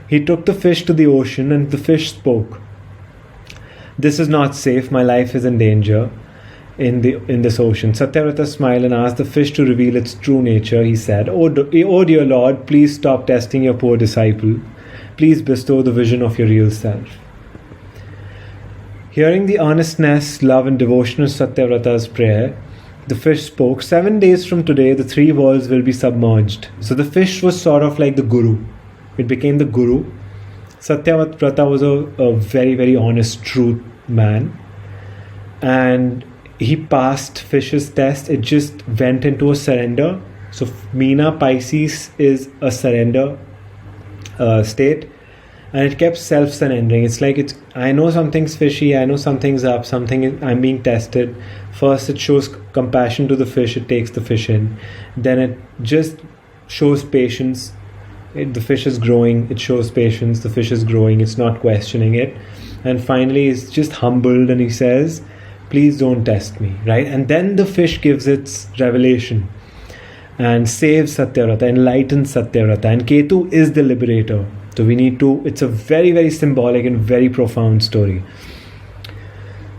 He took the fish to the ocean, and the fish spoke. This is not safe. My life is in danger in this ocean. Satyavrata smiled and asked the fish to reveal its true nature. He said, Oh dear Lord, please stop testing your poor disciple. Please bestow the vision of your real self. Hearing the earnestness, love and devotion of Satyavrata's prayer, the fish spoke. 7 days from today, the 3 worlds will be submerged. So the fish was sort of like the guru. It became the guru. Satyavrata was a very, very honest, truth man. And he passed fish's test. It just went into a surrender. So Meena, Pisces, is a surrender state. And it kept self-surrendering. It's like, I know something's fishy, I know something's up, I'm being tested. First it shows compassion to the fish, it takes the fish in. Then it just shows patience. The fish is growing, it shows patience, the fish is growing, it's not questioning it. And finally it's just humbled and he says, please don't test me, right? And then the fish gives its revelation and saves Satyavrata, enlightens Satyavrata. And Ketu is the liberator. So it's a very, very symbolic and very profound story.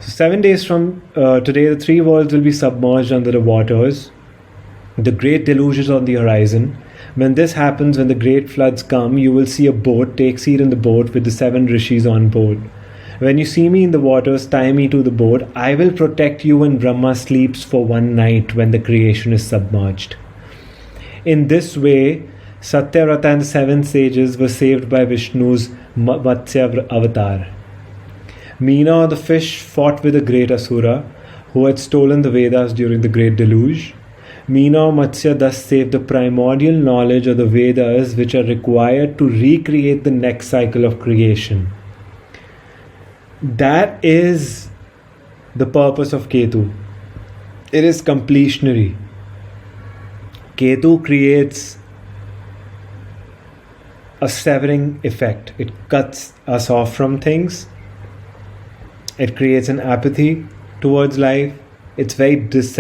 So 7 days from today, the 3 worlds will be submerged under the waters. The great deluge is on the horizon. When this happens, when the great floods come, you will see a boat, take seat in the boat with the 7 rishis on board. When you see me in the waters, tie me to the boat. I will protect you when Brahma sleeps for one night when the creation is submerged. In this way, Satyavrata and the 7 sages were saved by Vishnu's Matsya avatar. Meena, the fish, fought with a great asura who had stolen the Vedas during the great deluge. Meena or Matsya thus saved the primordial knowledge of the Vedas which are required to recreate the next cycle of creation. That is the purpose of Ketu. It is completionary. Ketu creates a severing effect. It cuts us off from things. It creates an apathy towards life. It's very it's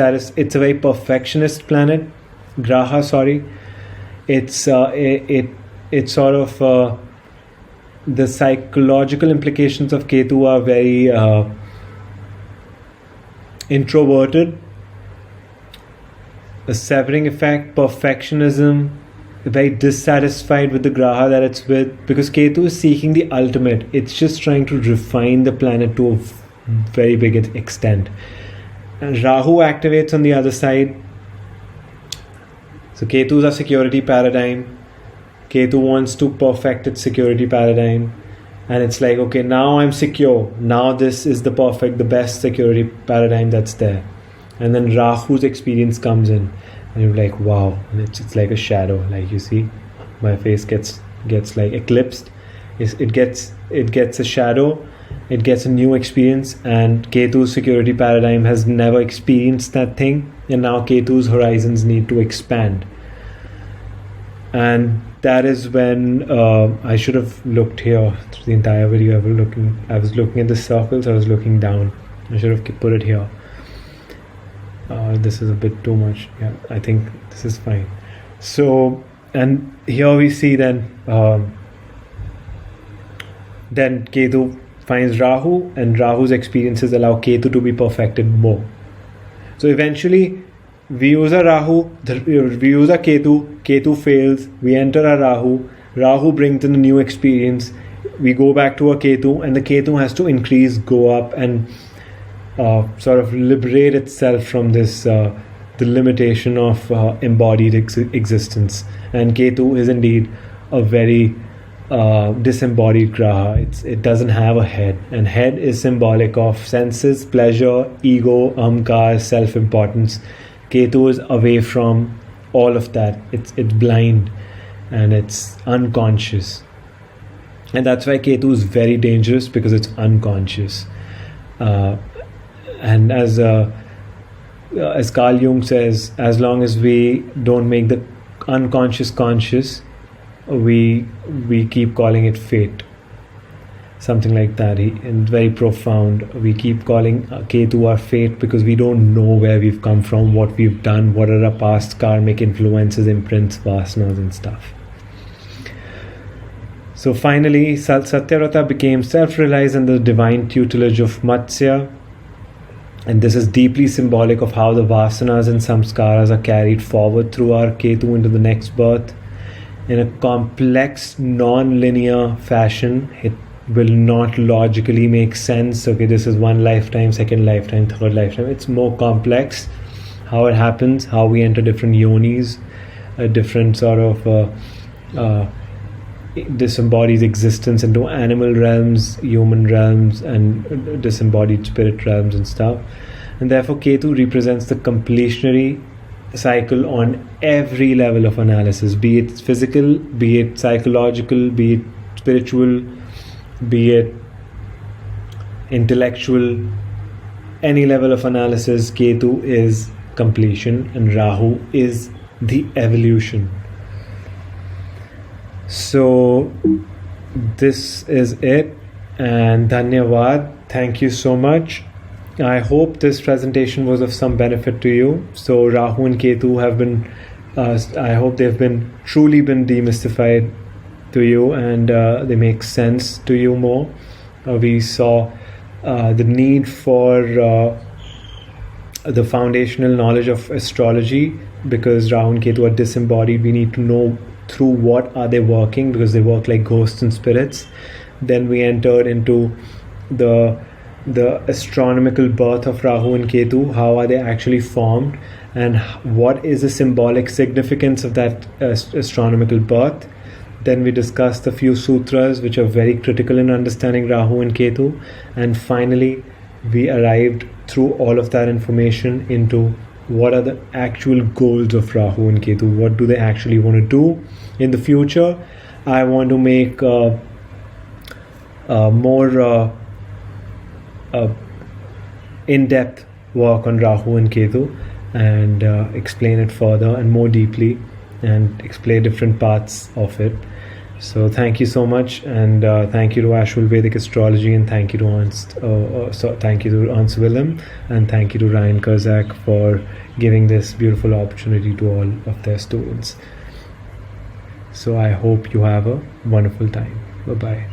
a very perfectionist planet. Graha, sorry. It's sort of the psychological implications of Ketu are very introverted, a severing effect, perfectionism, very dissatisfied with the graha that it's with, because Ketu is seeking the ultimate. It's just trying to refine the planet to a very big extent. And Rahu activates on the other side. So Ketu is a security paradigm. Ketu wants to perfect its security paradigm. And it's like, okay, now I'm secure. Now this is the best security paradigm that's there. And then Rahu's experience comes in. And you're like, wow. And it's like a shadow. Like you see, my face gets like eclipsed. It gets a shadow. It gets a new experience. And Ketu's security paradigm has never experienced that thing. And now Ketu's horizons need to expand. And that is when I should have looked here through the entire video. I was looking at the circles. I was looking down. I should have put it here. This is a bit too much. Yeah, I think this is fine. So, and here we see then Ketu finds Rahu, and Rahu's experiences allow Ketu to be perfected more. So eventually, we use a Rahu, we use a Ketu fails, we enter a Rahu brings in a new experience, we go back to a Ketu, and the Ketu has to increase, go up, and sort of liberate itself from this, the limitation of embodied existence. And Ketu is indeed a very disembodied graha. It doesn't have a head, and head is symbolic of senses, pleasure, ego, ahamkar, self-importance. Ketu is away from all of that. It's blind and it's unconscious, and that's why Ketu is very dangerous, because it's unconscious. And as Carl Jung says, as long as we don't make the unconscious conscious, we keep calling it fate. Something like that. And very profound. We keep calling Ketu our fate because we don't know where we've come from, what we've done, what are our past karmic influences, imprints, vasanas and stuff. So finally, Satyavrata became self-realized under the divine tutelage of Matsya. And this is deeply symbolic of how the vasanas and samskaras are carried forward through our Ketu into the next birth. In a complex, non-linear fashion, it will not logically make sense. Okay, this is one lifetime, second lifetime, third lifetime. It's more complex how it happens, how we enter different yonis, a different sort of disembodied existence into animal realms, human realms, and disembodied spirit realms and stuff. And therefore Ketu represents the completionary cycle on every level of analysis, be it physical, be it psychological, be it spiritual, be it intellectual, any level of analysis. Ketu is completion and Rahu is the evolution. So this is it, and Dhanyavad. Thank you so much. I hope this presentation was of some benefit to you. So Rahu and Ketu have been, I hope they've been truly been demystified to you, and they make sense to you more. We saw the need for the foundational knowledge of astrology, because Rahu and Ketu are disembodied. We need to know through what are they working, because they work like ghosts and spirits. Then we entered into the astronomical birth of Rahu and Ketu. How are they actually formed, and what is the symbolic significance of that astronomical birth? Then we discussed a few sutras which are very critical in understanding Rahu and Ketu. And finally, we arrived through all of that information into what are the actual goals of Rahu and Ketu. What do they actually want to do in the future? I want to make more in-depth work on Rahu and Ketu, and explain it further and more deeply, and explain different parts of it. So thank you so much, and thank you to Asheville Vedic Astrology, and thank you to Ernst Willem, and thank you to Ryan Kurzak for giving this beautiful opportunity to all of their students. So I hope you have a wonderful time. Bye-bye.